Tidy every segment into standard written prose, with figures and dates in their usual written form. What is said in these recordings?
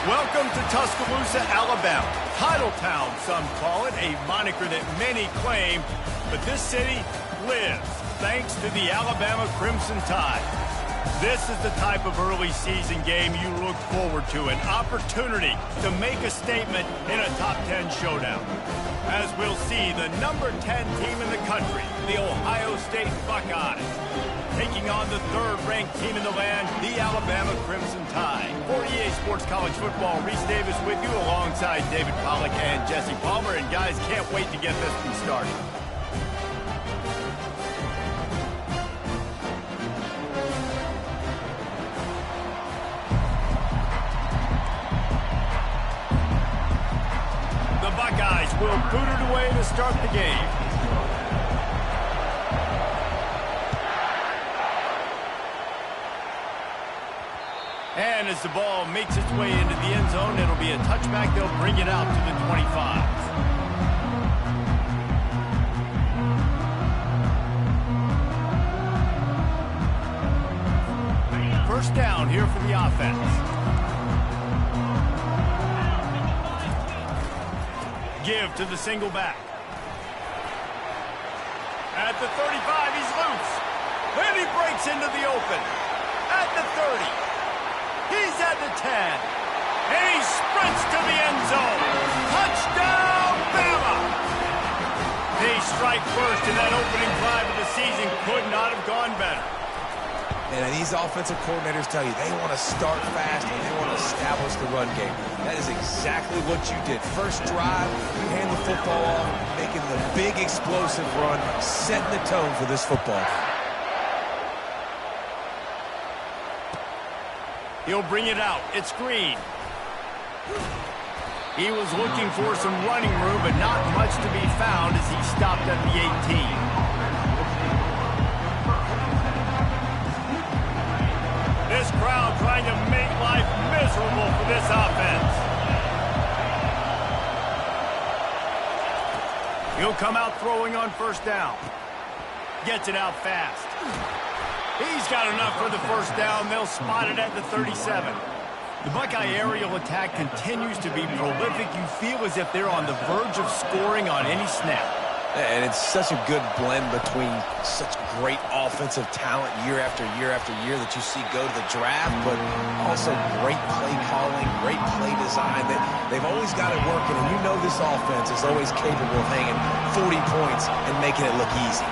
Welcome to Tuscaloosa, Alabama. Title Town, some call it, a moniker that many claim, but this city lives thanks to the Alabama Crimson Tide. This is the type of early season game you look forward to, an opportunity to make a statement in a top 10 showdown. As we'll see, the number 10 team in the country, the Ohio State Buckeyes, taking on the third-ranked team in the land, the Alabama Crimson Tide. For EA Sports College Football, Reese Davis with you alongside David Pollack and Jesse Palmer. And guys, can't wait to get this one started. The Buckeyes will boot it away to start the game. And as the ball makes its way into the end zone, it'll be a touchback. They'll bring it out to the 25. First down here for the offense. Give to the single back. At the 35, he's loose. And he breaks into the open. At the 30. He's at the 10, and he sprints to the end zone. Touchdown, Bama! They strike first, and that opening drive of the season could not have gone better. And these offensive coordinators tell you they want to start fast and they want to establish the run game. That is exactly what you did. First drive, you hand the football off, making the big explosive run, setting the tone for this football. He'll bring it out. It's Green. He was looking for some running room, but not much to be found as he stopped at the 18. This crowd trying to make life miserable for this offense. He'll come out throwing on first down. Gets it out fast. He's got enough for the first down. They'll spot it at the 37. The Buckeye aerial attack continues to be prolific. You feel as if they're on the verge of scoring on any snap. And it's such a good blend between such great offensive talent year after year after year that you see go to the draft, but also great play calling, great play design. They've always got it working, and you know this offense is always capable of hanging 40 points and making it look easy.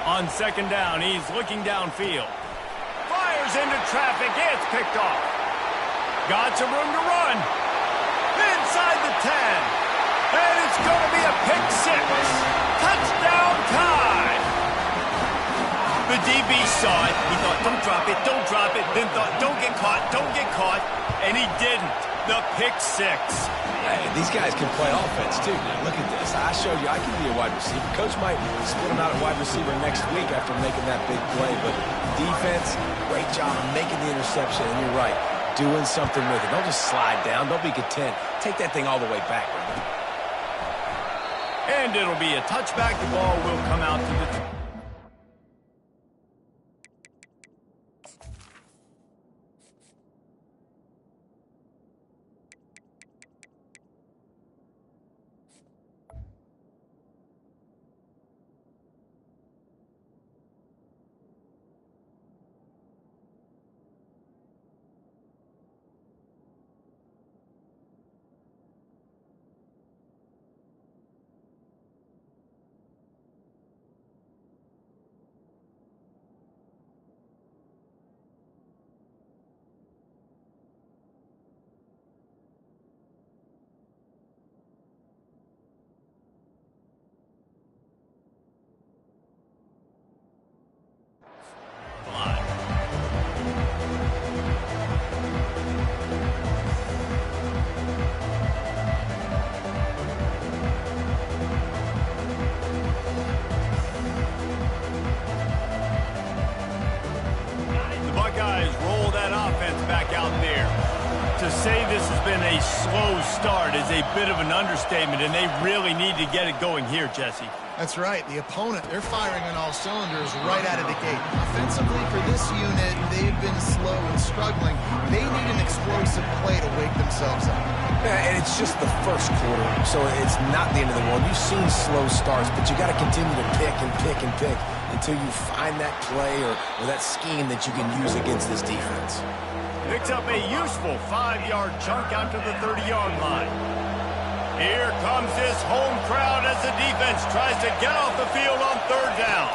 On second down, he's looking downfield. Fires into traffic. It's picked off. Got some room to run. Inside the 10. And it's going to be a pick six. Touchdown Tide. The DB saw it. He thought, don't drop it, don't drop it. Then thought, don't get caught, don't get caught. And he didn't. The pick six. Hey, these guys can play offense, too. Now, look at this. I showed you I can be a wide receiver. Coach might split him out at wide receiver next week after making that big play. But defense, great job making the interception. And you're right, doing something with it. Don't just slide down. Don't be content. Take that thing all the way back. And it'll be a touchback. The ball will come out to the... To say this has been a slow start is a bit of an understatement, and they really need to get it going here, Jesse. That's right. The opponent, they're firing on all cylinders right out of the gate. Offensively, for this unit, they've been slow and struggling. They need an explosive play to wake themselves up. Yeah, and it's just the first quarter, so it's not the end of the world. You've seen slow starts, but you got to continue to pick and pick and pick until you find that play or that scheme that you can use against this defense. Picks up a useful 5-yard chunk out to the 30-yard line. Here comes this home crowd as the defense tries to get off the field on 3rd down.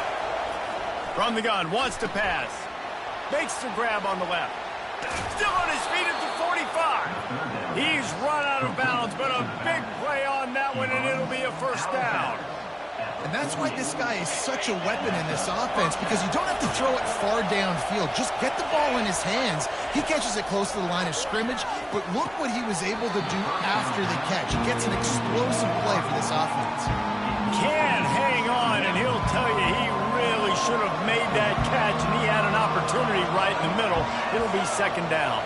From the gun, wants to pass. Makes the grab on the left. Still on his feet at the 45. He's run out of bounds, but a big play on that one, and it'll be a 1st down. And that's why this guy is such a weapon in this offense, because you don't have to throw it far downfield. Just get the ball in his hands. He catches it close to the line of scrimmage, but look what he was able to do after the catch. He gets an explosive play for this offense. Can hang on, and he'll tell you he really should have made that catch, and he had an opportunity right in the middle. It'll be 2nd down.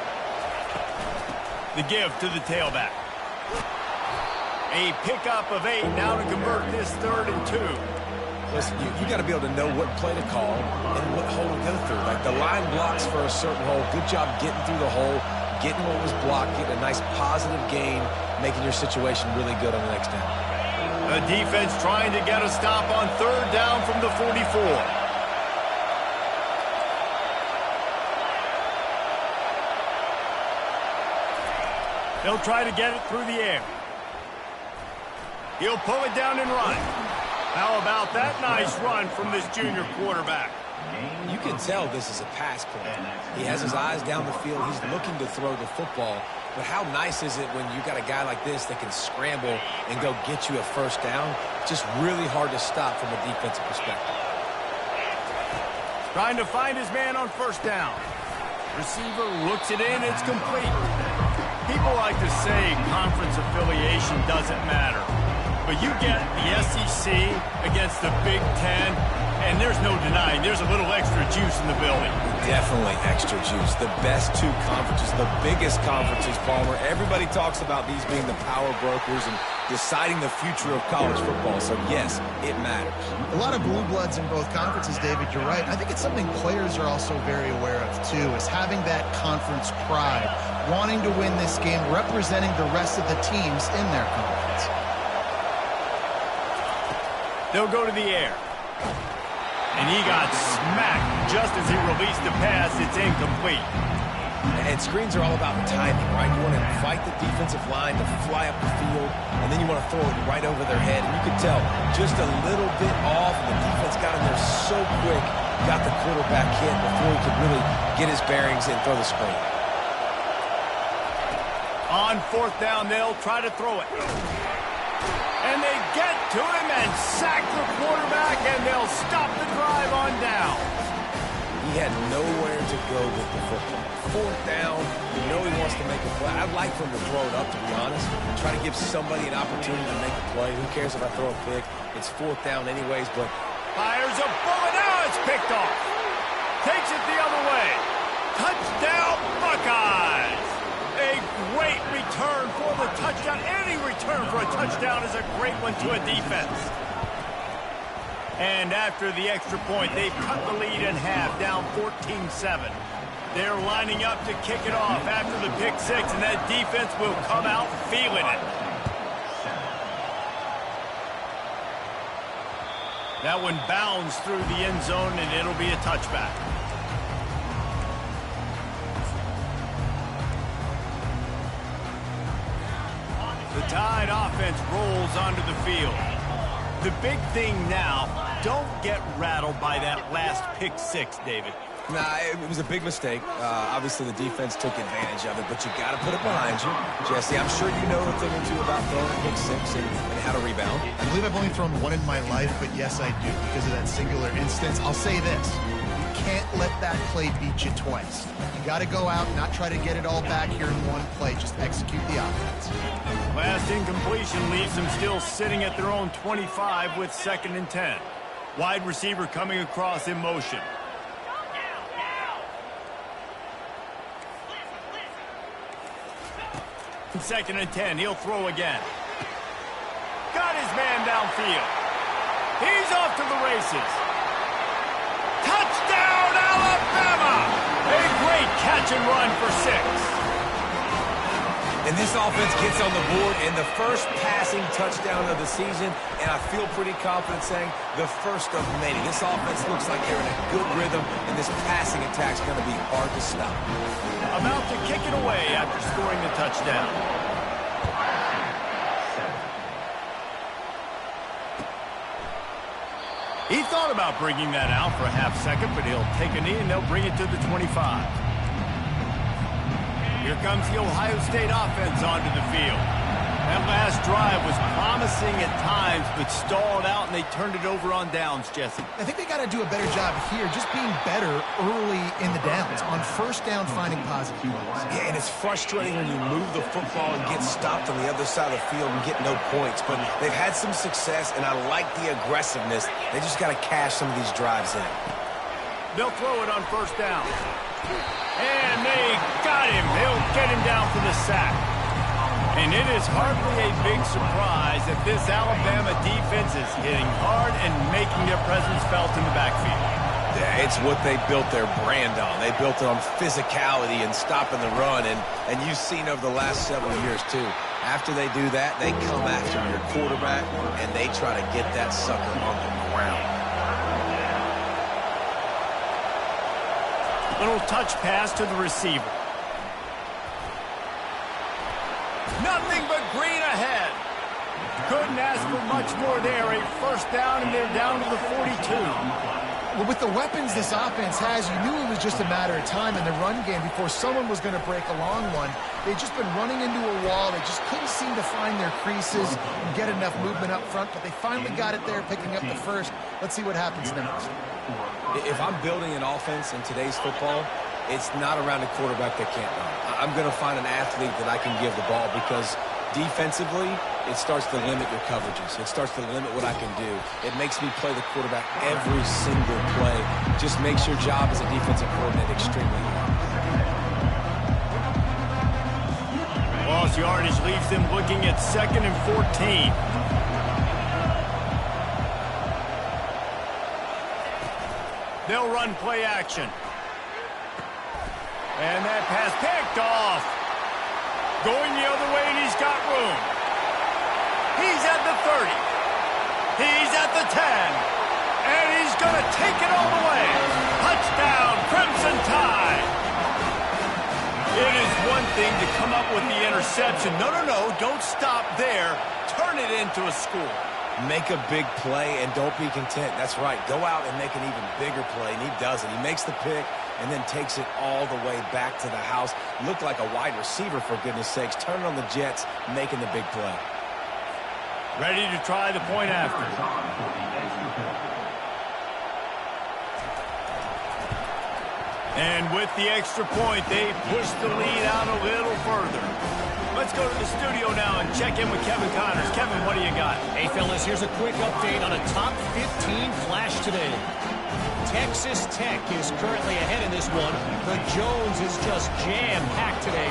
The give to the tailback. A pickup of 8 now to convert this 3rd and 2. Listen, you got to be able to know what play to call and what hole to go through. Like the line blocks for a certain hole. Good job getting through the hole, getting what was blocked, getting a nice positive gain, making your situation really good on the next down. The defense trying to get a stop on 3rd down from the 44. They'll try to get it through the air. He'll pull it down and run. How about that nice run from this junior quarterback? You can tell this is a pass play. He has his eyes down the field. He's looking to throw the football. But how nice is it when you got a guy like this that can scramble and go get you a 1st down? Just really hard to stop from a defensive perspective. Trying to find his man on 1st down. Receiver looks it in. It's complete. People like to say conference affiliation doesn't matter. But you get the SEC against the Big Ten, and there's no denying there's a little extra juice in the building. Definitely extra juice. The best 2 conferences, the biggest conferences, Palmer. Everybody talks about these being the power brokers and deciding the future of college football. So, yes, it matters. A lot of blue bloods in both conferences, David, you're right. I think it's something players are also very aware of, too, is having that conference pride, wanting to win this game, representing the rest of the teams in their conference. They'll go to the air. And he got smacked just as he released the pass. It's incomplete. And screens are all about timing, right? You want to invite the defensive line to fly up the field, and then you want to throw it right over their head. And you can tell just a little bit off, and the defense got in there so quick, got the quarterback hit before he could really get his bearings and throw the screen. On 4th down, they'll try to throw it. And they get to him and sack the quarterback, and they'll stop the drive on down. He had nowhere to go with the football. 4th down, you know he wants to make a play. I'd like for him to throw it up, to be honest. Try to give somebody an opportunity to make a play. Who cares if I throw a pick? It's 4th down anyways, but... Fires a bullet. Now it's picked off. Takes it the other way. Touchdown, Buckeyes. A great return for the touchdown. Any return for a touchdown is a great one to a defense. And after the extra point, they've cut the lead in half, down 14-7. They're lining up to kick it off after the pick 6, and that defense will come out feeling it. That one bounds through the end zone, and it'll be a touchback. The Tide offense rolls onto the field. The big thing now, don't get rattled by that last pick 6, David. Nah, it was a big mistake. Obviously, the defense took advantage of it, but you got to put it behind you. Jesse, I'm sure you know a thing or two about throwing a pick 6 and how to rebound. I believe I've only thrown one in my life, but yes, I do, because of that singular instance. I'll say this. You can't let that play beat you twice. You got to go out and not try to get it all back here in one play. Just execute the offense. Last incompletion leaves them still sitting at their own 25 with 2nd and 10. Wide receiver coming across in motion. Second and 10, he'll throw again. Got his man downfield. He's off to the races. Touchdown, Alabama! A great catch and run for 6. And this offense gets on the board in the first passing touchdown of the season, and I feel pretty confident saying the first of many. This offense looks like they're in a good rhythm, and this passing attack's going to be hard to stop. About to kick it away after scoring the touchdown. He thought about bringing that out for a half second, but he'll take a knee and they'll bring it to the 25. Here comes the Ohio State offense onto the field. That last drive was promising at times, but stalled out, and they turned it over on downs, Jesse. I think they got to do a better job here, just being better early in the downs, on first down finding positive plays. Yeah, and it's frustrating when you move the football and get stopped on the other side of the field and get no points. But they've had some success, and I like the aggressiveness. They just got to cash some of these drives in. They'll throw it on first down. And they got him. They'll get him down for the sack. And it is hardly a big surprise that this Alabama defense is hitting hard and making their presence felt in the backfield. Yeah, it's what they built their brand on. They built it on physicality and stopping the run. And you've seen over the last several years, too. After they do that, they come after your quarterback, and they try to get that sucker on the ground. Little touch pass to the receiver. Nothing but green ahead. Couldn't ask for much more there. A first down, and they're down to the 42. Well, with the weapons this offense has, you knew it was just a matter of time in the run game before someone was going to break a long one. They've just been running into a wall. They just couldn't seem to find their creases and get enough movement up front, but they finally got it there, picking up the first. Let's see what happens next. If I'm building an offense in today's football, it's not around a quarterback that can't run. I'm going to find an athlete that I can give the ball, because defensively, it starts to limit your coverages. It starts to limit what I can do. It makes me play the quarterback every single play. Just makes your job as a defensive coordinator extremely hard. Lost yardage leaves them looking at 2nd and 14. They'll run play action. And that pass picked off. Going the other way, and he's got room. He's at the 30. He's at the 10. And he's going to take it all the way. Touchdown, Crimson Tide. It is one thing to come up with the interception. No, don't stop there. Turn it into a score. Make a big play and don't be content. That's right. Go out and make an even bigger play, and he does it. He makes the pick and then takes it all the way back to the house. Looked like a wide receiver, for goodness sakes. Turning on the Jets, making the big play. Ready to try the point after. And with the extra point, they push the lead out a little further. Let's go to the studio now and check in with Kevin Connors. Kevin, what do you got? Hey, fellas, here's a quick update on a top 15 flash today. Texas Tech is currently ahead in this one. The Jones is just jam-packed today,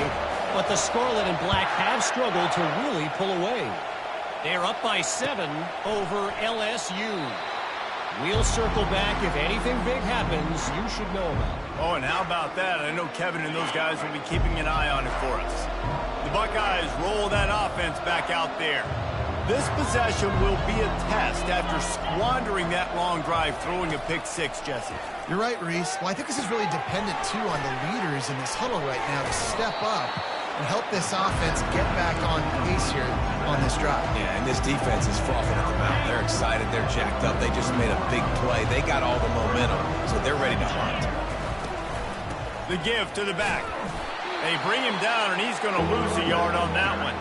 but the Scarlet and Black have struggled to really pull away. They're up by 7 over LSU. We'll circle back. If anything big happens, you should know about it. Oh, and how about that? I know Kevin and those guys will be keeping an eye on it for us. The Buckeyes roll that offense back out there. This possession will be a test after squandering that long drive, throwing a pick-6, Jesse. You're right, Reese. Well, I think this is really dependent, too, on the leaders in this huddle right now to step up and help this offense get back on pace here on this drive. Yeah, and this defense is frothing at the mouth. They're excited. They're jacked up. They just made a big play. They got all the momentum, so they're ready to hunt. The give to the back. They bring him down, and he's going to lose a yard on that one.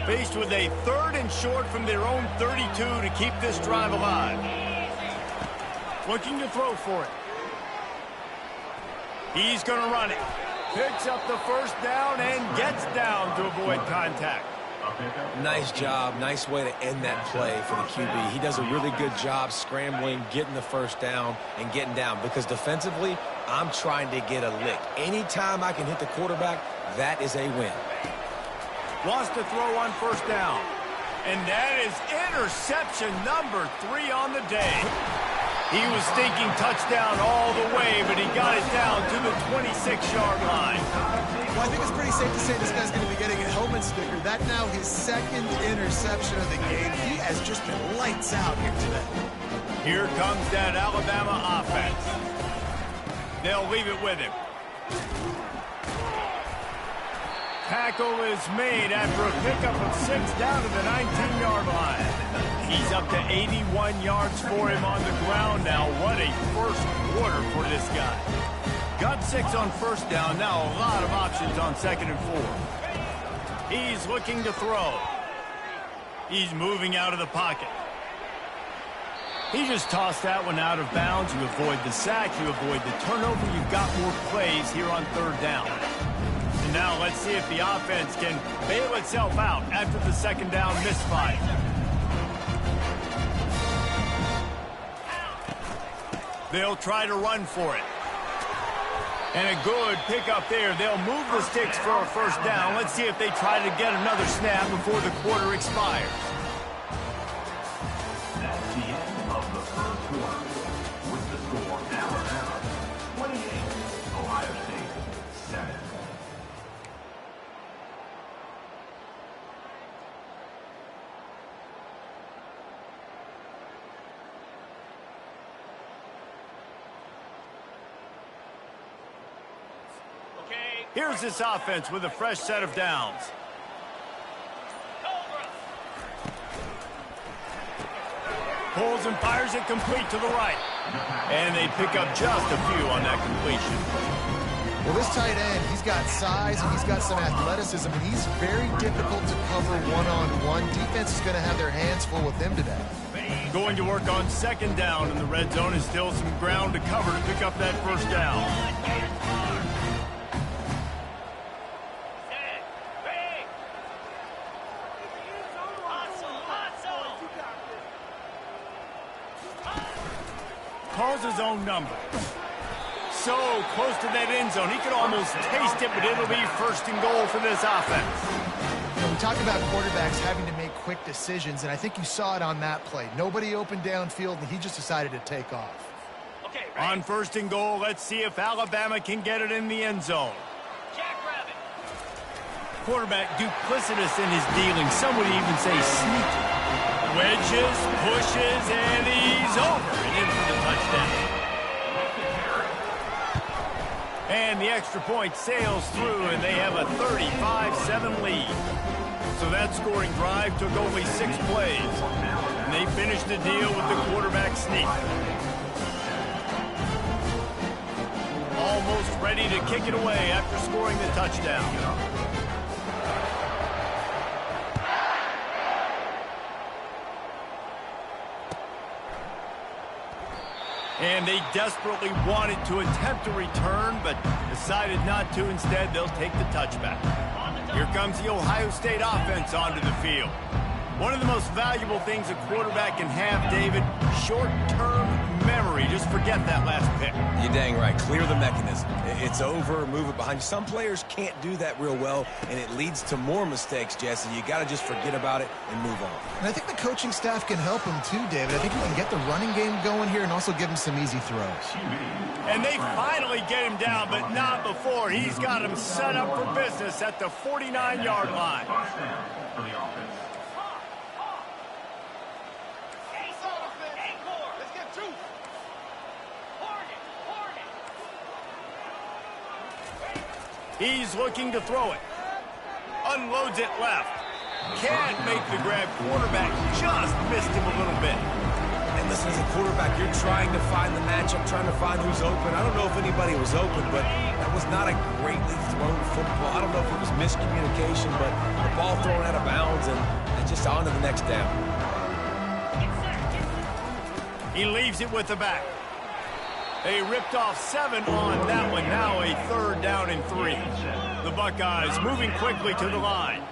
Faced with a 3rd and short from their own 32 to keep this drive alive. Looking to throw for it. He's going to run it. Picks up the first down and gets down to avoid contact. Nice job. Nice way to end that play for the QB. He does a really good job scrambling, getting the first down, and getting down. Because defensively, I'm trying to get a lick. Anytime I can hit the quarterback, that is a win. Wants to throw on first down. And that is interception number 3 on the day. He was thinking touchdown all the way, but he got it down to the 26-yard line. Well, I think it's pretty safe to say this guy's going to be getting a helmet sticker. That now his second interception of the game. He has just been lights out here today. Here comes that Alabama offense. They'll leave it with him. Tackle is made after a pickup of 6 down to the 19-yard line. He's up to 81 yards for him on the ground now. What a first quarter for this guy. Got 6 on first down. Now a lot of options on 2nd and 4. He's looking to throw. He's moving out of the pocket. He just tossed that one out of bounds. You avoid the sack. You avoid the turnover. You've got more plays here on 3rd down. And now let's see if the offense can bail itself out after the 2nd down misfire. They'll try to run for it. And a good pickup there. They'll move the sticks for a first down. Let's see if they try to get another snap before the quarter expires. That's the end of the first quarter. With the score, Alabama 28, Ohio State 7. Here's this offense with a fresh set of downs. Pulls and fires it complete to the right. And they pick up just a few on that completion. Well, this tight end, he's got size and he's got some athleticism, and he's very difficult to cover one-on-one. Defense is going to have their hands full with him today. Going to work on 2nd down in the red zone is still some ground to cover to pick up that first down. Calls his own number. So close to that end zone. He could almost taste it, but it'll be 1st and goal for this offense. We talk about quarterbacks having to make quick decisions, and I think you saw it on that play. Nobody opened downfield, and he just decided to take off. Okay, on 1st and goal, let's see if Alabama can get it in the end zone. Quarterback duplicitous in his dealing. Some would even say sneaky. Wedges, pushes, and he's over and in for the touchdown. And the extra point sails through, and they have a 35-7 lead. So that scoring drive took only 6 plays. And they finished the deal with the quarterback sneak. Almost ready to kick it away after scoring the touchdown. And they desperately wanted to attempt a return, but decided not to. Instead, they'll take the touchback. Here comes the Ohio State offense onto the field. One of the most valuable things a quarterback can have, David, short-term memory. Just forget that last pick. You're dang right. Clear the mechanism. It's over, move it behind you. Some players can't do that real well, and it leads to more mistakes, Jesse. You got to just forget about it and move on. And I think the coaching staff can help him too, David. I think he can get the running game going here and also give him some easy throws. And they finally get him down, but not before. He's got him set up for business at the 49-yard line. He's looking to throw it. Unloads it left. Can't make the grab. Quarterback just missed him a little bit. And listen, as a quarterback, you're trying to find the matchup, trying to find who's open. I don't know if anybody was open, but that was not a greatly thrown football. I don't know if it was miscommunication, but the ball thrown out of bounds and just on to the next down. He leaves it with the back. They ripped off 7 on that one. Now a 3rd down and 3. The Buckeyes moving quickly to the line.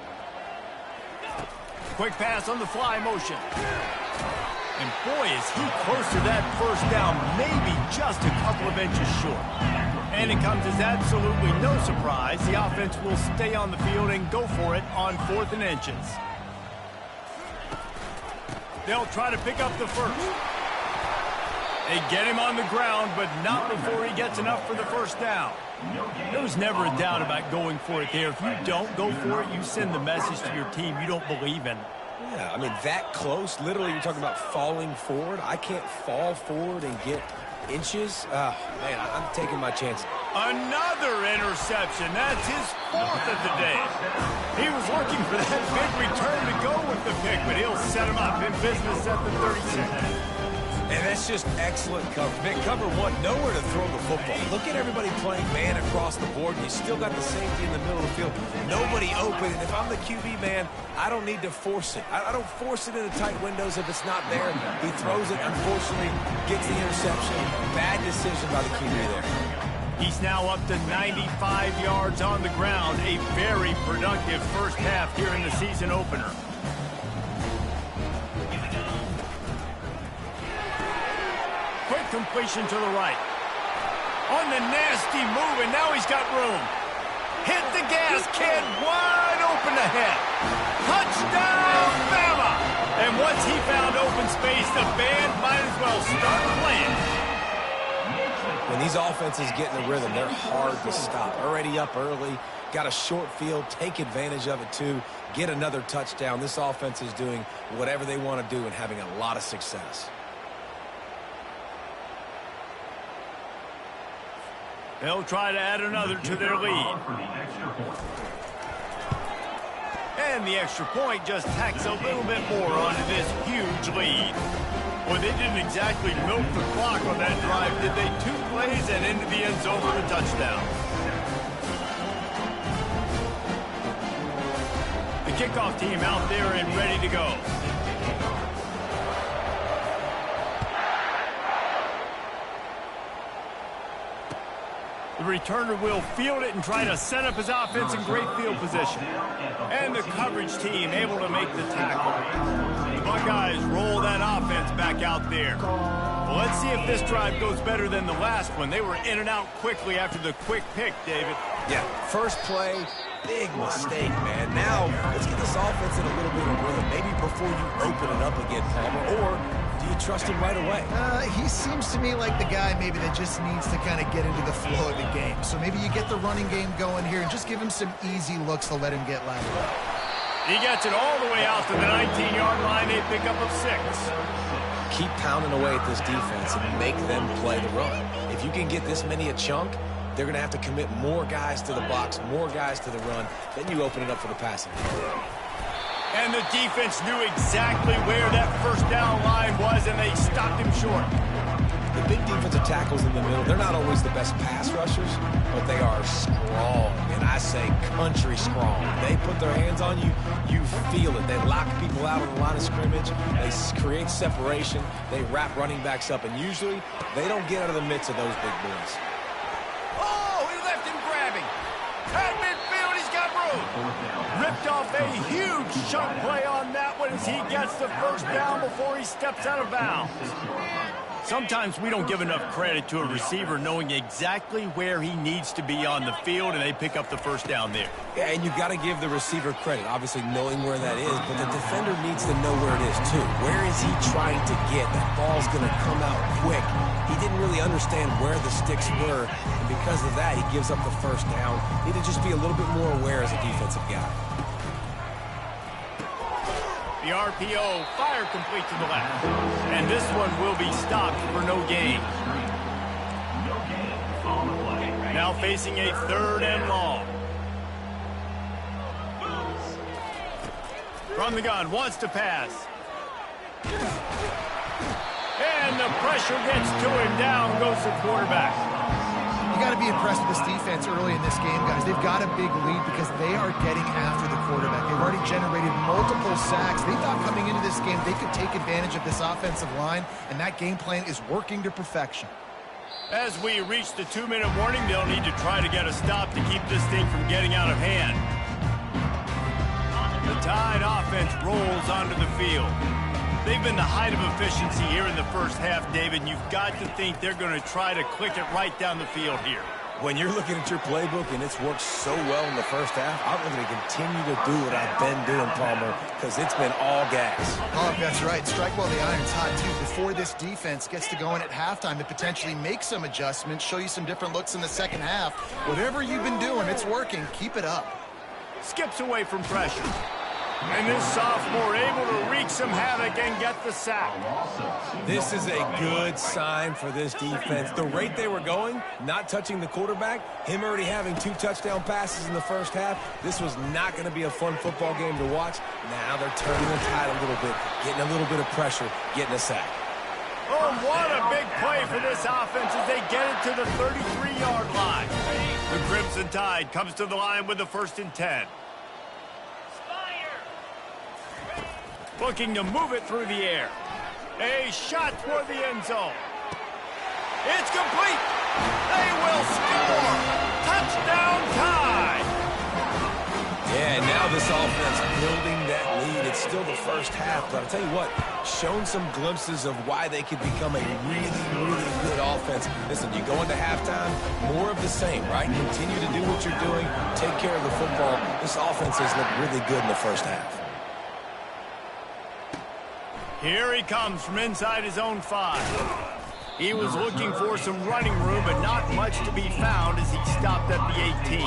Quick pass on the fly motion. And boy, is he close to that first down. Maybe just a couple of inches short. And it comes as absolutely no surprise. The offense will stay on the field and go for it on 4th and inches. They'll try to pick up the first. They get him on the ground, but not before he gets enough for the first down. There was never a doubt about going for it there. If you don't go for it, you send the message to your team you don't believe in. Yeah, I mean, that close, literally you're talking about falling forward. I can't fall forward and get inches. Man, I'm taking my chances. Another interception. That's his 4th of the day. He was looking for that big return to go with the pick, but he'll set him up in business at the 36. And that's just excellent cover. Big cover one, nowhere to throw the football. Look at everybody playing man across the board. You still got the safety in the middle of the field. Nobody open. And if I'm the QB, man, I don't need to force it. I don't force it into tight windows if it's not there. He throws it, unfortunately, gets the interception. Bad decision by the QB there. He's now up to 95 yards on the ground. A very productive first half here in the season opener. Quick completion to the right. On the nasty move, and now he's got room. Hit the gas, kid. Wide open ahead. Touchdown, Bama! And once he found open space, the band might as well start playing. When these offenses get in the rhythm, they're hard to stop. Already up early, got a short field, take advantage of it too, get another touchdown. This offense is doing whatever they want to do and having a lot of success. They'll try to add another to their lead. And the extra point just tacks a little bit more onto this huge lead. Well, they didn't exactly milk the clock on that drive, did they? 2 plays and into the end zone for a touchdown. The kickoff team out there and ready to go. The returner will field it and try to set up his offense in great field position. And the coverage team able to make the tackle. The Buckeyes roll that offense back out there. Well, let's see if this drive goes better than the last one. They were in and out quickly after the quick pick, David. Yeah, first play, big mistake, man. Now, let's get this offense in a little bit of rhythm. Maybe before you open it up again, Palmer, or do you trust him right away? He seems to me like the guy maybe that just needs to kind of get into the flow of the game. So maybe you get the running game going here and just give him some easy looks to let him get lateral. He gets it all the way out to the 19-yard line. They pick up of 6. Keep pounding away at this defense and make them play the run. If you can get this many a chunk, they're going to have to commit more guys to the box, more guys to the run. Then you open it up for the passing. And the defense knew exactly where that first down line was, and they stopped him short. The big defensive tackles in the middle, they're not always the best pass rushers, but they are strong, and I say country strong. They put their hands on you, you feel it. They lock people out on the line of scrimmage. They create separation. They wrap running backs up, and usually they don't get out of the midst of those big boys. Oh, he left him grabbing. At midfield, he's got room. Ripped off a huge chunk play on that one as he gets the first down before he steps out of bounds. Sometimes we don't give enough credit to a receiver knowing exactly where he needs to be on the field, and they pick up the first down there. Yeah, and you've got to give the receiver credit, obviously knowing where that is, but the defender needs to know where it is too. Where is he trying to get? That ball's going to come out quick. He didn't really understand where the sticks were, and because of that, he gives up the first down. Need to just be a little bit more aware as a defensive guy. The RPO, fire complete to the left. And this one will be stopped for no gain. Now facing a 3rd and long. From the gun, wants to pass. And the pressure gets to him. Down goes the quarterback. You got to be impressed with this defense early in this game, guys. They've got a big lead because they are getting after the quarterback. They've already generated multiple sacks. They thought coming into this game they could take advantage of this offensive line, and that game plan is working to perfection. As we reach the 2-minute warning, they'll need to try to get a stop to keep this thing from getting out of hand. The Tide offense rolls onto the field. They've been the height of efficiency here in the first half, David, and you've got to think they're going to try to click it right down the field here. When you're looking at your playbook and it's worked so well in the first half, I'm going to continue to do what I've been doing, Palmer, because it's been all gas. Oh, that's right. Strike while the iron's hot, too. Before this defense gets to going at halftime to potentially make some adjustments, show you some different looks in the second half. Whatever you've been doing, it's working. Keep it up. Skips away from pressure. And this sophomore able to wreak some havoc and get the sack. This is a good sign for this defense. The rate they were going, not touching the quarterback, him already having 2 touchdown passes in the first half, this was not going to be a fun football game to watch. Now they're turning the tide a little bit, getting a little bit of pressure, getting a sack. Oh, what a big play for this offense as they get it to the 33-yard line. The Crimson Tide comes to the line with the 1st and 10. Looking to move it through the air. A shot toward the end zone. It's complete. They will score. Touchdown Tide. Yeah, now this offense building that lead. It's still the first half, but I'll tell you what, shown some glimpses of why they could become a really, really good offense. Listen, you go into halftime, more of the same, right? Continue to do what you're doing, take care of the football. This offense has looked really good in the first half. Here he comes from inside his own 5. He was looking for some running room, but not much to be found as he stopped at the 18.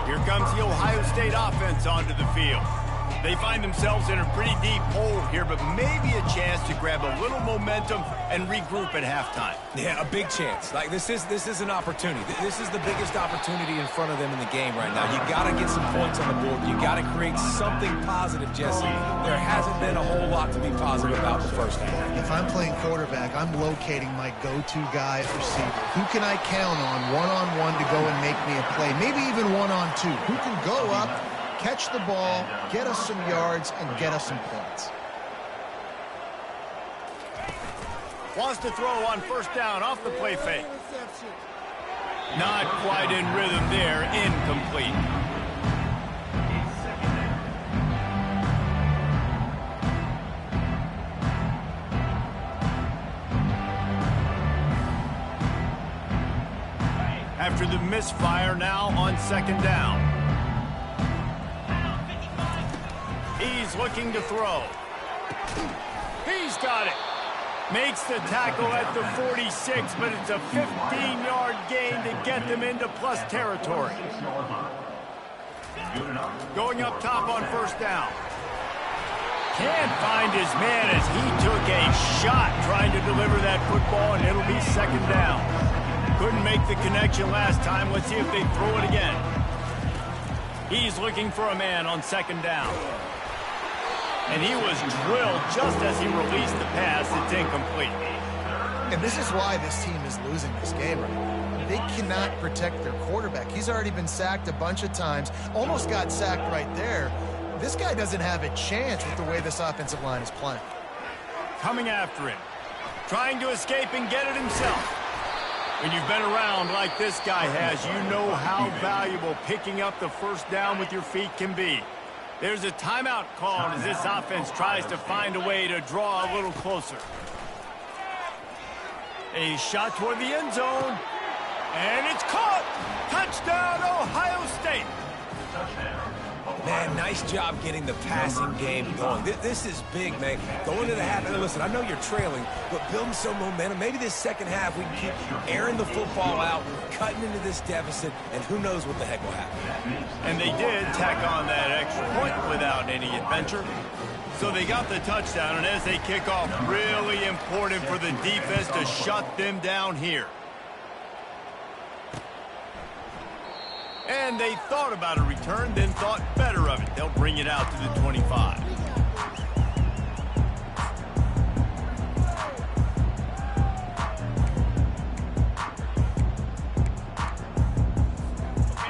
Here comes the Ohio State offense onto the field. They find themselves in a pretty deep hole here, but maybe a chance to grab a little momentum and regroup at halftime. Yeah, a big chance. Like, this is an opportunity. This is the biggest opportunity in front of them in the game right now. You got to get some points on the board. You got to create something positive, Jesse. There hasn't been a whole lot to be positive about the first half. If I'm playing quarterback, I'm locating my go-to guy at receiver. Who can I count on one-on-one to go and make me a play? Maybe even one-on-two. Who can go up, catch the ball, get us some yards, and get us some points. Wants to throw on 1st down off the play fake. Not quite in rhythm there, incomplete. After the misfire, now on 2nd down. He's looking to throw. He's got it. Makes the tackle at the 46, but it's a 15-yard gain to get them into plus territory. Going up top on 1st down. Can't find his man as he took a shot trying to deliver that football, and it'll be 2nd down. Couldn't make the connection last time. Let's see if they throw it again. He's looking for a man on 2nd down. And he was drilled just as he released the pass. It's incomplete. And this is why this team is losing this game right now. They cannot protect their quarterback. He's already been sacked a bunch of times. Almost got sacked right there. This guy doesn't have a chance with the way this offensive line is playing. Coming after him. Trying to escape and get it himself. When you've been around like this guy has, you know how valuable picking up the 1st down with your feet can be. There's a timeout called as this offense tries to find a way to draw a little closer. A shot toward the end zone. And it's caught! Touchdown, Ohio State! Man, nice job getting the passing game going. This is big, man. Going to the half. And listen, I know you're trailing, but building some momentum. Maybe this second half we can keep airing the football out, cutting into this deficit, and who knows what the heck will happen. And they did tack on that extra point without any adventure. So they got the touchdown, and as they kick off, really important for the defense to shut them down here. And they thought about a return, then thought better of it. They'll bring it out to the 25.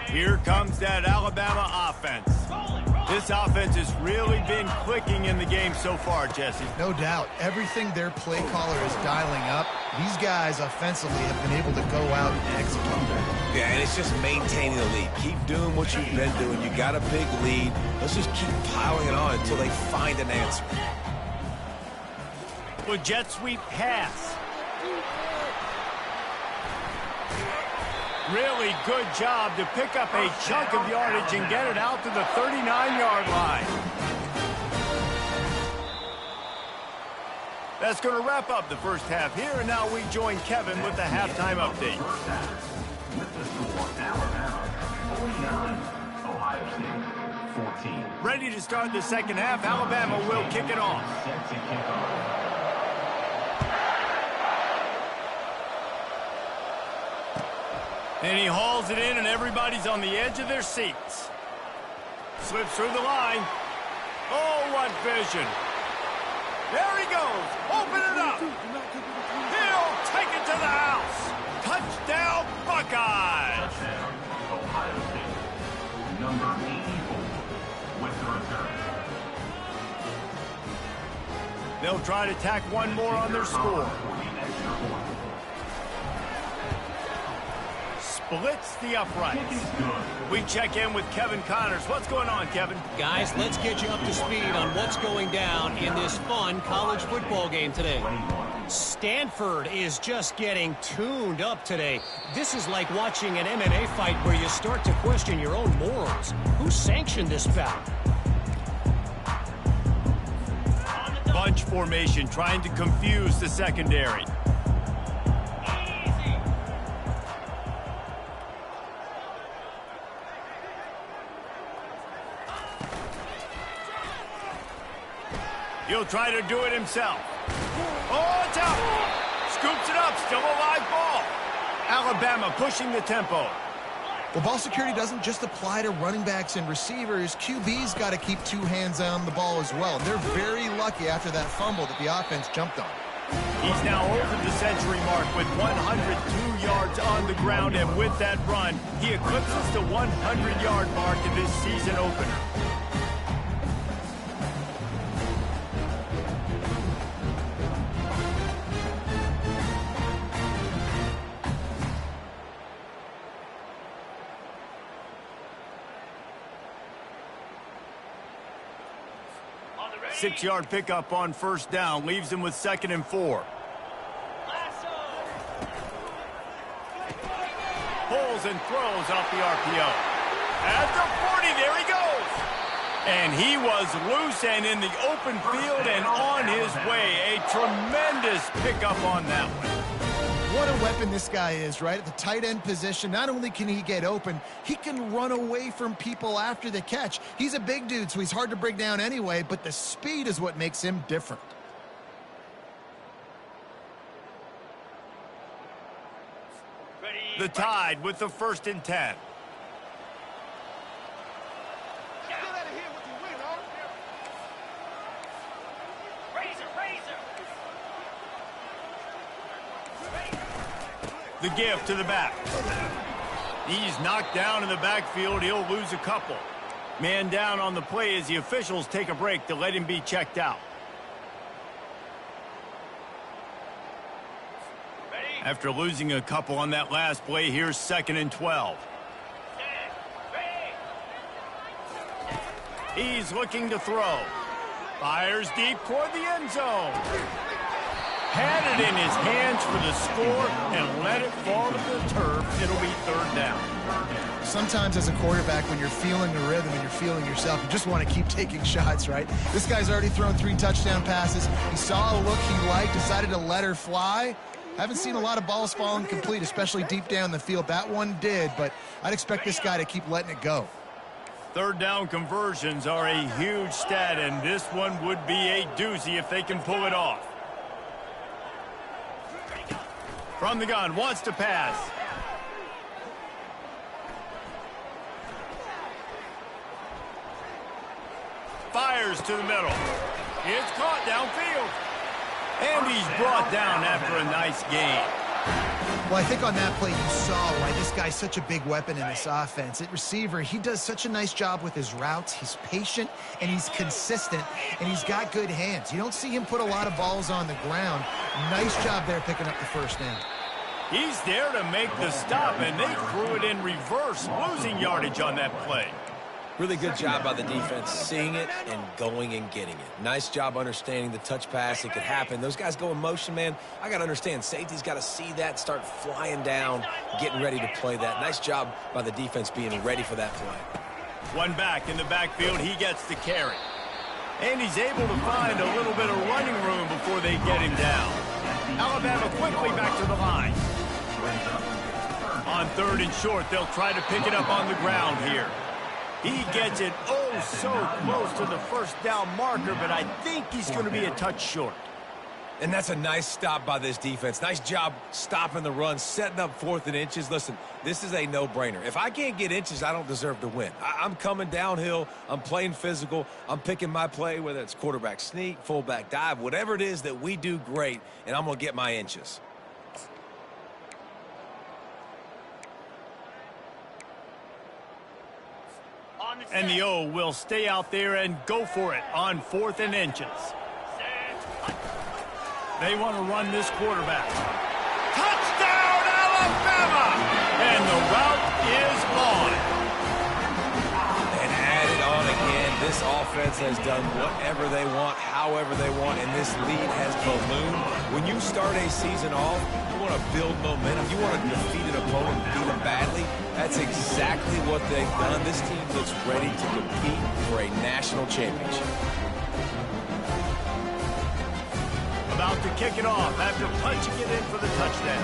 Here comes that Alabama offense. This offense has really been clicking in the game so far, Jesse. No doubt. Everything their play caller is dialing up, these guys offensively have been able to go out and execute. Yeah, and it's just maintaining the lead. Keep doing what you've been doing. You got a big lead. Let's just keep piling it on until they find an answer. With jet sweep pass. Really good job to pick up a chunk of yardage and get it out to the 39-yard line. That's going to wrap up the first half here, and now we join Kevin with the halftime update. With the score, Alabama 49, Ohio State 14. Ready to start the second half. Alabama will kick it off. Set to kick off. And he hauls it in, and everybody's on the edge of their seats. Slips through the line. Oh, what vision. There he goes. Open it up. He'll take it to the house. Touchdown, Buckeyes. Touchdown, Ohio State. Number 84 with the return. They'll try to tack one more on their score. For the extra point. Splits the uprights. Kick is good. We check in with Kevin Connors. What's going on, Kevin? Guys, let's get you up to speed on what's going down in this fun college football game today. Stanford is just getting tuned up today. This is like watching an MMA fight where you start to question your own morals. Who sanctioned this bout? Bunch formation trying to confuse the secondary. He'll try to do it himself. Oh, it's out. Scoops it up. Still a live ball. Alabama pushing the tempo. Well, ball security doesn't just apply to running backs and receivers. QB's got to keep two hands on the ball as well. They're very lucky after that fumble that the offense jumped on. He's now over the century mark with 102 yards on the ground, and with that run, he eclipses the 100-yard mark in this season opener. Six-yard pickup on first down leaves him with 2nd and 4. Pulls and throws off the RPO. At the 40, there he goes. And he was loose and in the open field and on his way. A tremendous pickup on that one. What a weapon this guy is, right? At the tight end position, not only can he get open, he can run away from people after the catch. He's a big dude, so he's hard to break down anyway, but the speed is what makes him different. The Tide with the 1st and 10. The give to the back. He's knocked down in the backfield. He'll lose a couple. Man down on the play as the officials take a break to let him be checked out. After losing a couple on that last play, here's 2nd and 12. He's looking to throw. Fires deep toward the end zone. Had it in his hands for the score and let it fall to the turf. It'll be 3rd down. Sometimes as a quarterback, when you're feeling the rhythm and you're feeling yourself, you just want to keep taking shots, right? This guy's already thrown 3 touchdown passes. He saw a look he liked, decided to let her fly. Haven't seen a lot of balls fall incomplete, especially deep down the field. That one did, but I'd expect this guy to keep letting it go. 3rd down conversions are a huge stat, and this one would be a doozy if they can pull it off. From the gun, wants to pass. Fires to the middle. It's caught downfield. And he's brought down after a nice gain. Well, I think on that play you saw why this guy's such a big weapon in this offense. At receiver, he does such a nice job with his routes. He's patient, and he's consistent, and he's got good hands. You don't see him put a lot of balls on the ground. Nice job there picking up the 1st down. He's there to make the stop, and they threw it in reverse, losing yardage on that play. Really good job by the defense seeing it and going and getting it. Nice job understanding the touch pass. It could happen. Those guys go in motion, man. I got to understand. Safety's got to see that, start flying down, getting ready to play that. Nice job by the defense being ready for that play. One back in the backfield. He gets the carry. And he's able to find a little bit of running room before they get him down. Alabama quickly back to the line. On 3rd and short, they'll try to pick it up on the ground here. He gets it so close to the first down marker, but I think he's going to be a touch short. And that's a nice stop by this defense. Nice job stopping the run, setting up 4th and inches. Listen, this is a no-brainer. If I can't get inches, I don't deserve to win. I'm coming downhill. I'm playing physical. I'm picking my play, whether it's quarterback sneak, fullback dive, whatever it is that we do great, and I'm going to get my inches. And the O will stay out there and go for it on 4th and inches. They want to run this quarterback. Touchdown, Alabama! And the route is on. And add it on again. This offense has done whatever they want, however they want, and this lead has ballooned. When you start a season off, you want to build momentum. You want to defeat an opponent and beat them badly. That's exactly what they've done. This team looks ready to compete for a national championship. About to kick it off after punching it in for the touchdown.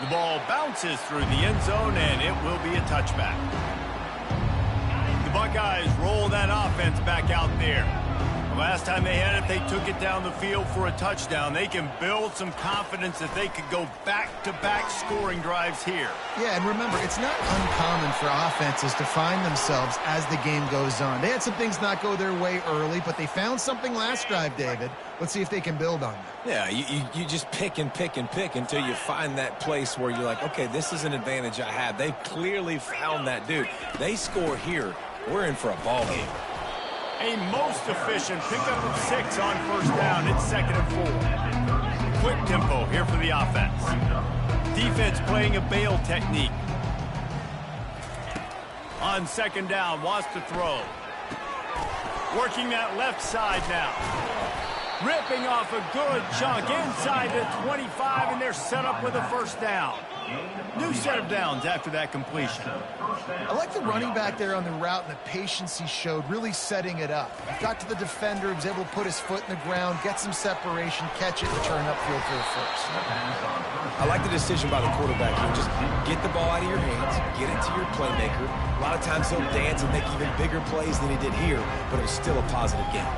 The ball bounces through the end zone, and it will be a touchback. The Buckeyes roll that offense back out there. The last time they had it, they took it down the field for a touchdown. They can build some confidence that they could go back-to-back scoring drives here. Yeah, and remember, it's not uncommon for offenses to find themselves as the game goes on. They had some things not go their way early, but they found something last drive, David. Let's see if they can build on that. Yeah, you just pick and pick and pick until you find that place where you're like, okay, this is an advantage I have. They've clearly found that, dude. They score here. We're in for a ball game. A most efficient pickup of 6 on 1st down. It's 2nd and 4. Quick tempo here for the offense. Defense playing a bail technique. On 2nd down, wants to throw. Working that left side now. Ripping off a good chunk inside the 25, and they're set up with a 1st down. New set of downs after that completion. I like the running back there on the route and the patience he showed, really setting it up. He got to the defender, he was able to put his foot in the ground, get some separation, catch it, and turn upfield for a 1st. I like the decision by the quarterback here. Just get the ball out of your hands, get it to your playmaker. A lot of times he'll dance and make even bigger plays than he did here, but it was still a positive game.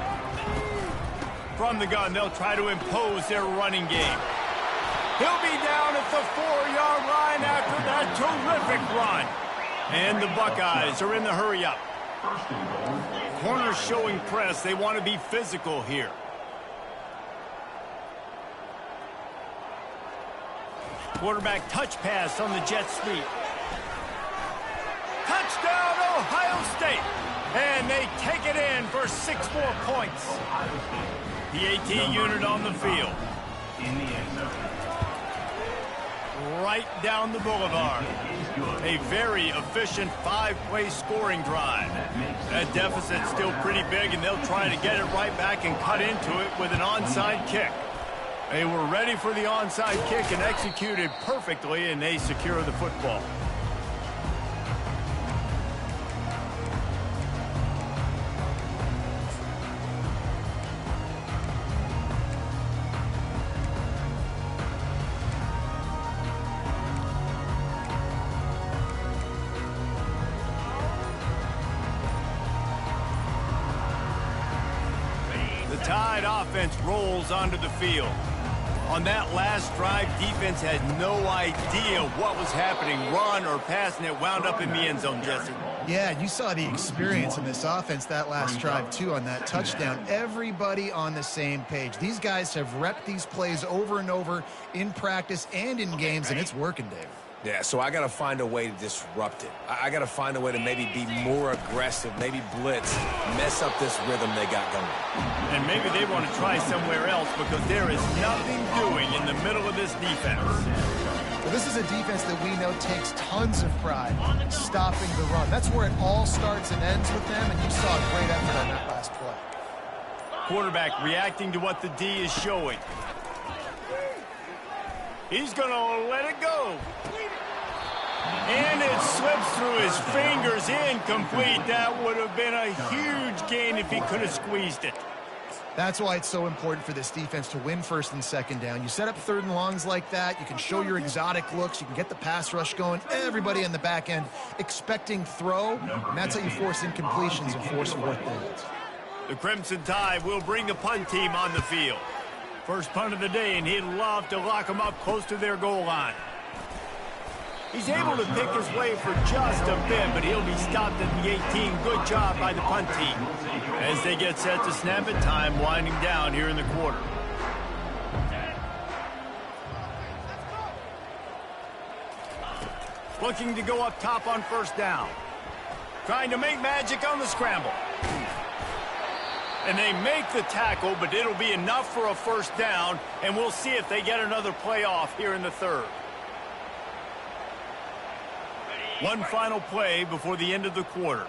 From the gun, they'll try to impose their running game. He'll be down at the 4-yard line after that terrific run. And the Buckeyes are in the hurry-up. Corners showing press. They want to be physical here. Quarterback touch pass on the jet sweep. Touchdown, Ohio State. And they take it in for 6 more points. The AT unit on the field. Right down the boulevard. A very efficient 5-play scoring drive. That deficit's still pretty big, and they'll try to get it right back and cut into it with an onside kick. They were ready for the onside kick and executed perfectly, and they secure the football. Tide offense rolls onto the field. On that last drive, defense had no idea what was happening, run or pass, and it wound up in the end zone, Jesse. Yeah, you saw the experience in this offense that last drive, too, on that touchdown. Everybody on the same page. These guys have repped these plays over and over in practice and in games, and it's working, Dave. Yeah, so I got to find a way to disrupt it. I got to find a way to maybe be more aggressive, maybe blitz, mess up this rhythm they got going. And maybe they want to try somewhere else because there is nothing doing in the middle of this defense. Well, this is a defense that we know takes tons of pride stopping the run. That's where it all starts and ends with them, and you saw a great effort on that last play. Quarterback reacting to what the D is showing. He's going to let it go. And it slips through his fingers, incomplete. That would have been a huge gain if he could have squeezed it. That's why it's so important for this defense to win first and second down. You set up third and longs like that, you can show your exotic looks, you can get the pass rush going, everybody in the back end expecting throw, and that's how you force incompletions and force fourth downs. The Crimson Tide will bring the punt team on the field. First punt of the day, and he'd love to lock them up close to their goal line. He's able to pick his way for just a bit, but he'll be stopped at the 18. Good job by the punt team. As they get set to snap it, time winding down here in the quarter. Looking to go up top on first down. Trying to make magic on the scramble. And they make the tackle, but it'll be enough for a first down, and we'll see if they get another play off here in the third. One final play before the end of the quarter.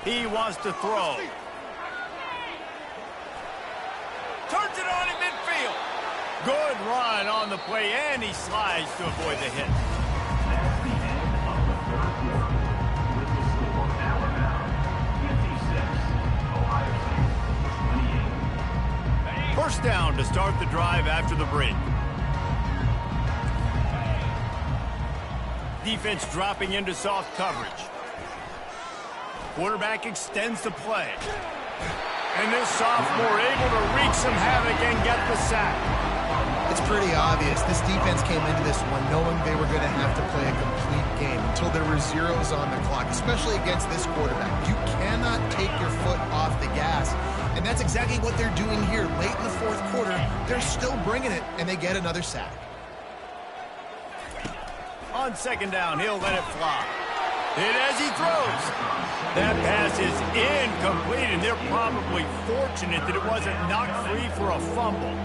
He wants to throw. Turns it on in midfield. Good run on the play, and he slides to avoid the hit. That's the end of the third quarter. With the score, Alabama 56, Ohio State 28. First down to start the drive after the break. Defense dropping into soft coverage. Quarterback extends the play. And this sophomore able to wreak some havoc and get the sack. It's pretty obvious. This defense came into this one knowing they were going to have to play a complete game until there were zeros on the clock, especially against this quarterback. You cannot take your foot off the gas. And that's exactly what they're doing here. Late in the fourth quarter, they're still bringing it, and they get another sack. On second down, he'll let it fly. Hit as he throws. That pass is incomplete, and they're probably fortunate that it wasn't knocked free for a fumble.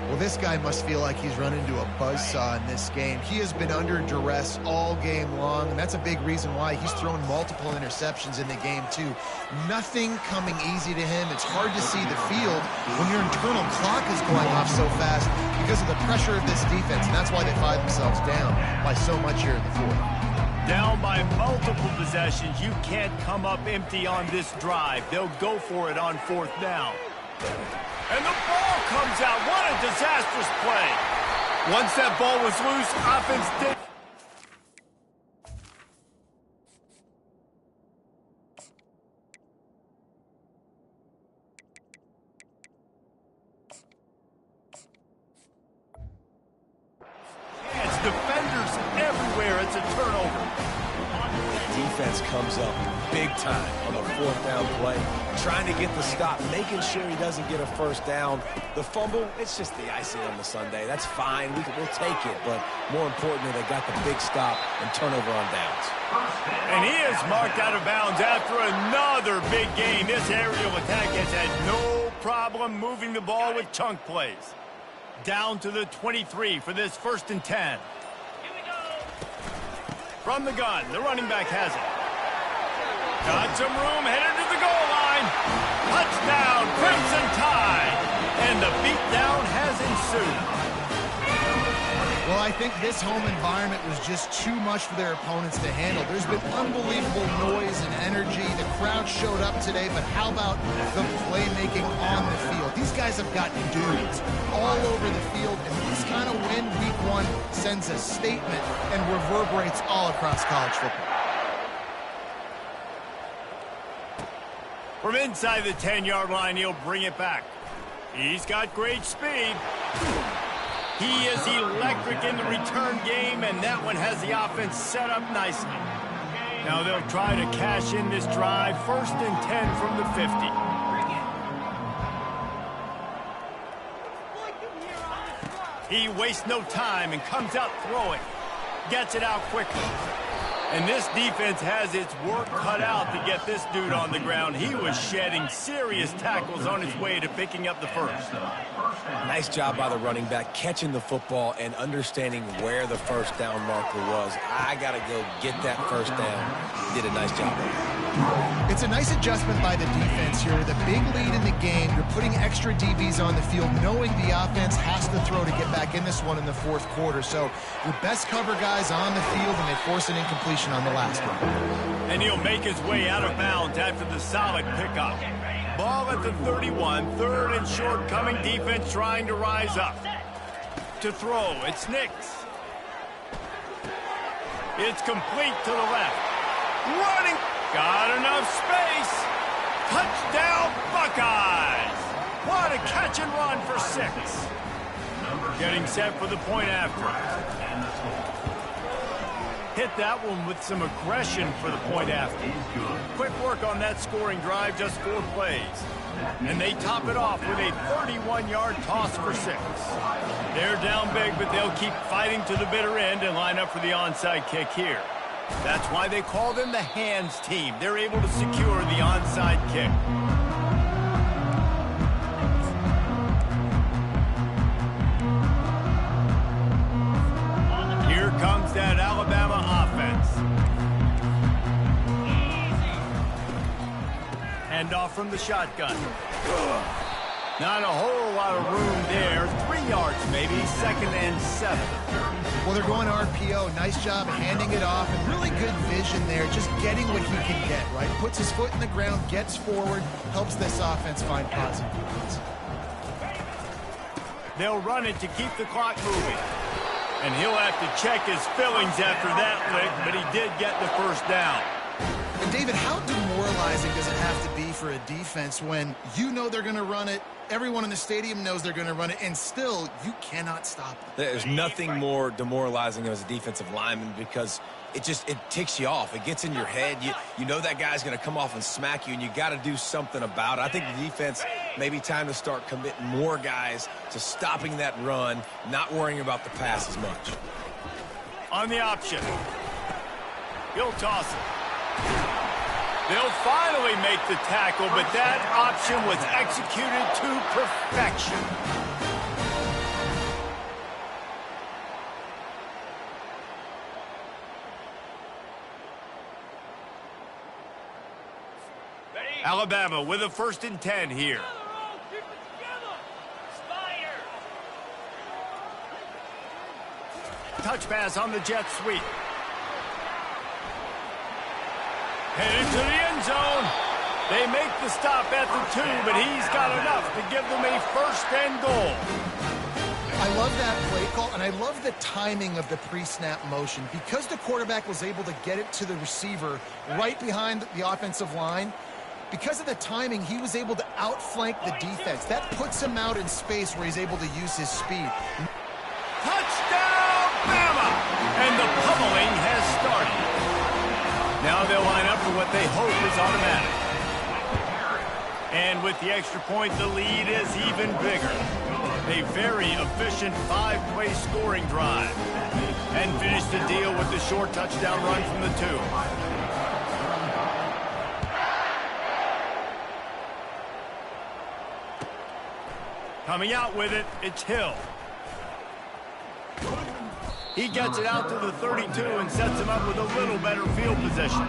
Well, this guy must feel like he's run into a buzzsaw in this game. He has been under duress all game long, and that's a big reason why he's thrown multiple interceptions in the game, too. Nothing coming easy to him. It's hard to see the field when your internal clock is going off so fast because of the pressure of this defense, and that's why they find themselves down by so much here in the fourth. Down by multiple possessions, you can't come up empty on this drive. They'll go for it on fourth down. And the ball comes out. What a disastrous play. Once that ball was loose, offense did. It's defenders everywhere. It's a turnover. Defense comes up big time on the fourth down play, trying to get the stop, making sure he doesn't get a first down. The fumble, it's just the icing on the sundae. That's fine. We'll take it, but more importantly, they got the big stop and turnover on downs. And he is marked out of bounds after another big gain. This aerial attack has had no problem moving the ball with chunk plays. Down to the 23 for this 1st and 10. From the gun, the running back has it. Got some room, headed to the goal line. Touchdown, Crimson Tide. And the beatdown has ensued. Well, I think this home environment was just too much for their opponents to handle. There's been unbelievable noise and energy. The crowd showed up today, but how about the playmaking on the field? These guys have got dudes all over the field, and this kind of win week one sends a statement and reverberates all across college football. From inside the 10-yard line, he'll bring it back. He's got great speed. He is electric in the return game, and that one has the offense set up nicely. Now they'll try to cash in this drive. 1st and 10 from the 50. He wastes no time and comes out throwing. Gets it out quickly. And this defense has its work cut out to get this dude on the ground. He was shedding serious tackles on his way to picking up the first. Nice job by the running back, catching the football and understanding where the first down marker was. I got to go get that first down. He did a nice job there. It's a nice adjustment by the defense here. With a big lead in the game, you're putting extra DBs on the field, knowing the offense has to throw to get back in this one in the fourth quarter. So your best cover guys on the field, and they force an incompletion on the last one. And he'll make his way out of bounds after the solid pickup. Ball at the 31, third and short, coming defense trying to rise up. To throw, it's Nix. It's complete to the left. Running, got enough space. Touchdown, Buckeyes. What a catch and run for 6. Getting set for the point after. Hit that one with some aggression for the point after. Quick work on that scoring drive, just 4 plays. And they top it off with a 31-yard toss for 6. They're down big, but they'll keep fighting to the bitter end and line up for the onside kick here. That's why they call them the hands team. They're able to secure the onside kick. Here comes that Alabama offense. Handoff from the shotgun. Not a whole lot of room there. 3 yards maybe, 2nd and 7. Well, they're going RPO. Nice job handing it off, and really good vision there, just getting what he can get, right? Puts his foot in the ground, gets forward, helps this offense find positive points. They'll run it to keep the clock moving. And he'll have to check his fillings after that lick, but he did get the first down. And David, how demoralizing does it have to be for a defense when you know they're going to run it, everyone in the stadium knows they're going to run it, and still you cannot stop them? There's nothing more demoralizing as a defensive lineman because it ticks you off. It gets in your head. You know that guy's going to come off and smack you, and you got to do something about it. I think the defense maybe time to start committing more guys to stopping that run, not worrying about the pass as much. On the option. He'll toss it. They'll finally make the tackle, but that option was executed to perfection. Alabama with a 1st and 10 here. Touch pass on the jet sweep. Headed to the end zone. They make the stop at the 2, but he's got enough to give them a 1st and goal. I love that play call, and I love the timing of the pre-snap motion. Because the quarterback was able to get it to the receiver right behind the offensive line, because of the timing, he was able to outflank the defense. That puts him out in space where he's able to use his speed. Touchdown, Bama! And the pummeling has started. Now they'll line up for what they hope is automatic. And with the extra point, the lead is even bigger. A very efficient 5-play scoring drive. And finish the deal with the short touchdown run from the 2. Coming out with it, it's Hill. He gets it out to the 32 and sets him up with a little better field position.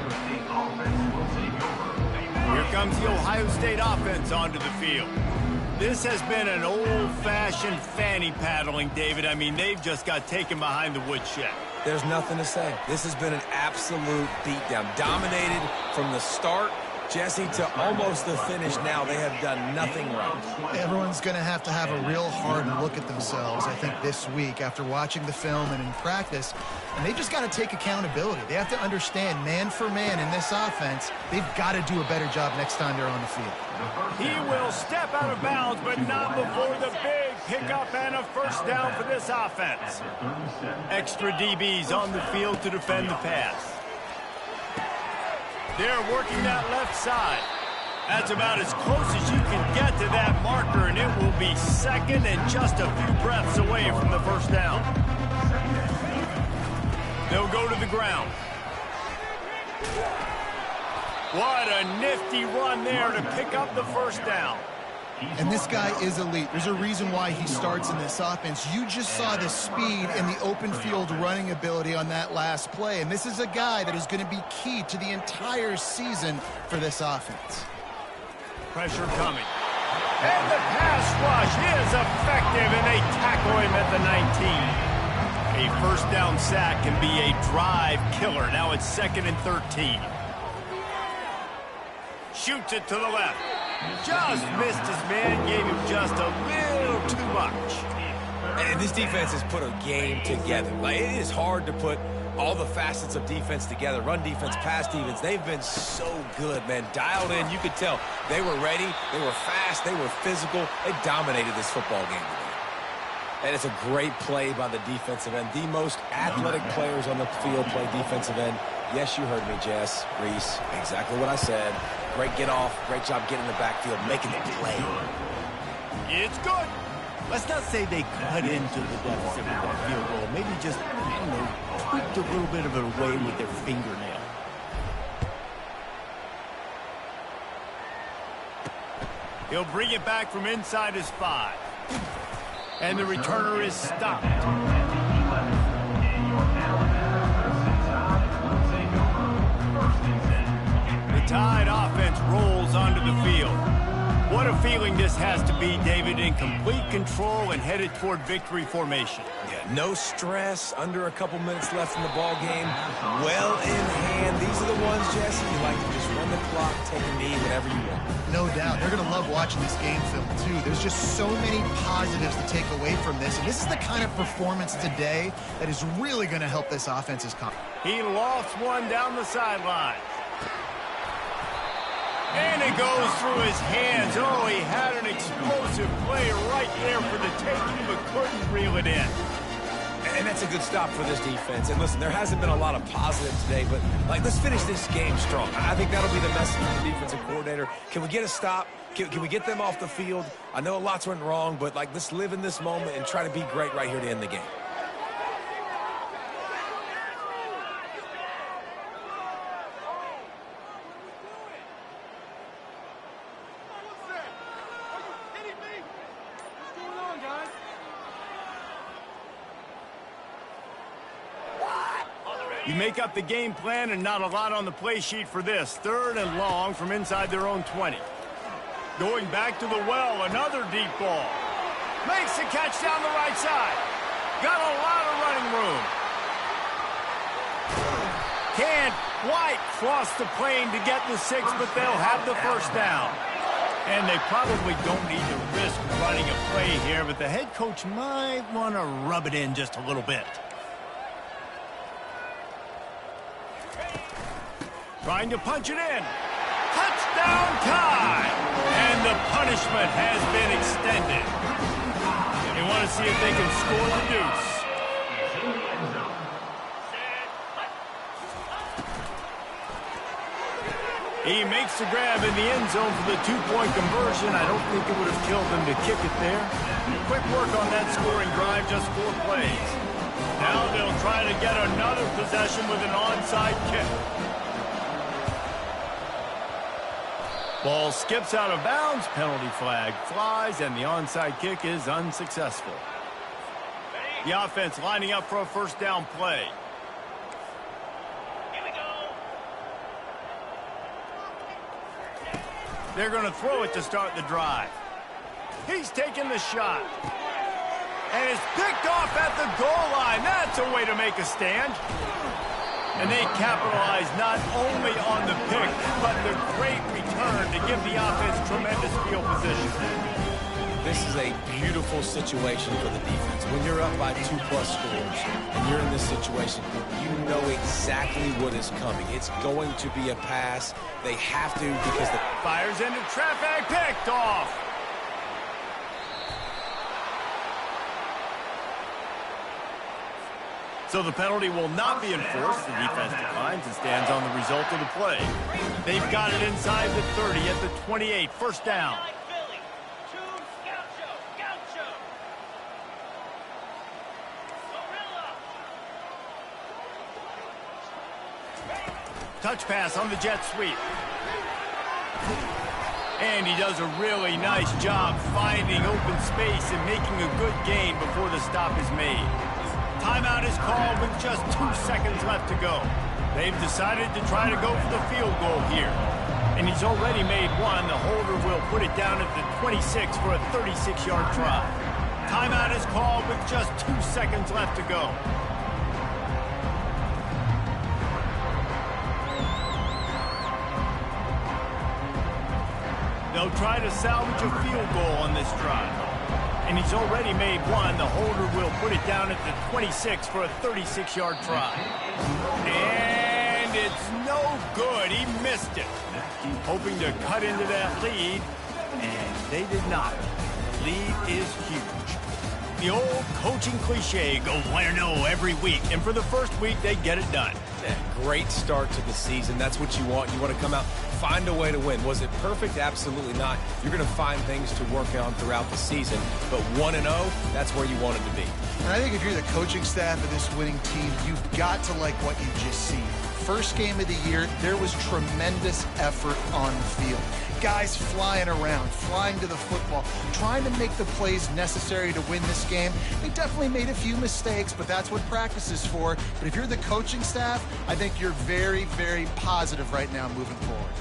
Here comes the Ohio State offense onto the field. This has been an old-fashioned fanny paddling, David. I mean, they've just got taken behind the woodshed. There's nothing to say. This has been an absolute beatdown. Dominated from the start, Jesse, to almost the finish now. They have done nothing right. Everyone's going to have a real hard look at themselves, I think, this week after watching the film and in practice. And they've just got to take accountability. They have to understand, man for man in this offense, they've got to do a better job next time they're on the field. He will step out of bounds, but not before the big pickup and a 1st down for this offense. Extra DBs on the field to defend the pass. They're working that left side. That's about as close as you can get to that marker, and it will be second and just a few breaths away from the first down. They'll go to the ground. What a nifty run there to pick up the first down. And this guy is elite. There's a reason why he starts in this offense. You just saw the speed and the open field running ability on that last play. And this is a guy that is going to be key to the entire season for this offense. Pressure coming. And the pass rush is effective, and they tackle him at the 19. A first down sack can be a drive killer. Now it's 2nd and 13. Shoots it to the left. Just missed his man, gave him just a little too much. And this defense has put a game together. Like, it is hard to put all the facets of defense together. Run defense, pass defense. They've been so good, man. Dialed in. You could tell they were ready. They were fast. They were physical. They dominated this football game today. And it's a great play by the defensive end. The most athletic players on the field play defensive end. Yes, you heard me, Jess, Reese. Exactly what I said. Great get off. Great job getting in the backfield, making the play. It's good. Let's not say they cut into the deficit with that field goal. Maybe just, tweaked a little bit of it away with their fingernail. He'll bring it back from inside his 5. And the returner is stopped. The Tide offense rolls onto the field. What a feeling this has to be, David, in complete control and headed toward victory formation. Yeah, no stress, under a couple minutes left in the ball game. Well in hand. These are the ones, Jesse, you like to just run the clock, take a knee, whatever you want. No doubt. They're going to love watching this game film, too. There's just so many positives to take away from this. And this is the kind of performance today that is really going to help this offense's confidence. He lofts one down the sideline. And it goes through his hands. Oh, he had an explosive play right there for the taking, but couldn't reel it in. And that's a good stop for this defense. And listen, there hasn't been a lot of positives today, but let's finish this game strong. I think that'll be the message from the defensive coordinator. Can we get a stop? Can we get them off the field? I know lots went wrong, but let's live in this moment and try to be great right here to end the game. You make up the game plan and not a lot on the play sheet for this. 3rd and long from inside their own 20. Going back to the well, another deep ball. Makes the catch down the right side. Got a lot of running room. Can't quite cross the plane to get the 6, but they'll have the first down. And they probably don't need to risk running a play here, but the head coach might want to rub it in just a little bit. Trying to punch it in. Touchdown Tide! And the punishment has been extended. They want to see if they can score the deuce. He makes the grab in the end zone for the 2-point conversion. I don't think it would have killed them to kick it there. Quick work on that scoring drive, just 4 plays. Now they'll try to get another possession with an onside kick. Ball skips out of bounds, penalty flag flies, and the onside kick is unsuccessful. The offense lining up for a first down play. Here we go. They're going to throw it to start the drive. He's taking the shot. And it's picked off at the goal line. That's a way to make a stand. And they capitalize not only on the pick, but the great return to give the offense tremendous field position. This is a beautiful situation for the defense. When you're up by 2+ scores and you're in this situation, you know exactly what is coming. It's going to be a pass. They have to because the fires into traffic, picked off. So the penalty will not be enforced. The defense declines and stands on the result of the play. They've got it inside the 30 at the 28. First down. Touch pass on the jet sweep. And he does a really nice job finding open space and making a good gain before the stop is made. Timeout is called with just 2 seconds left to go. They've decided to try to go for the field goal here. And he's already made one. The holder will put it down at the 26 for a 36-yard try. Timeout is called with just 2 seconds left to go. They'll try to salvage a field goal on this drive. And he's already made one. The holder will put it down at the 26 for a 36-yard try. And it's no good. He missed it. Hoping to cut into that lead. And they did not. Lead is huge. The old coaching cliche, go win-0 every week. And for the first week, they get it done. Yeah, great start to the season. That's what you want. You want to come out, find a way to win. Was it perfect? Absolutely not. You're going to find things to work on throughout the season. But 1-0, that's where you want it to be. And I think if you're the coaching staff of this winning team, you've got to like what you just see. First game of the year, there was tremendous effort on the field. Guys flying around, flying to the football, trying to make the plays necessary to win this game. They definitely made a few mistakes, but that's what practice is for. But if you're the coaching staff, I think you're very, very positive right now moving forward.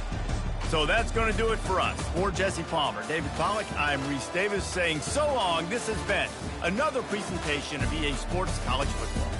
So that's going to do it for us. For Jesse Palmer, David Pollack, I'm Reese Davis saying so long. This has been another presentation of EA Sports College Football.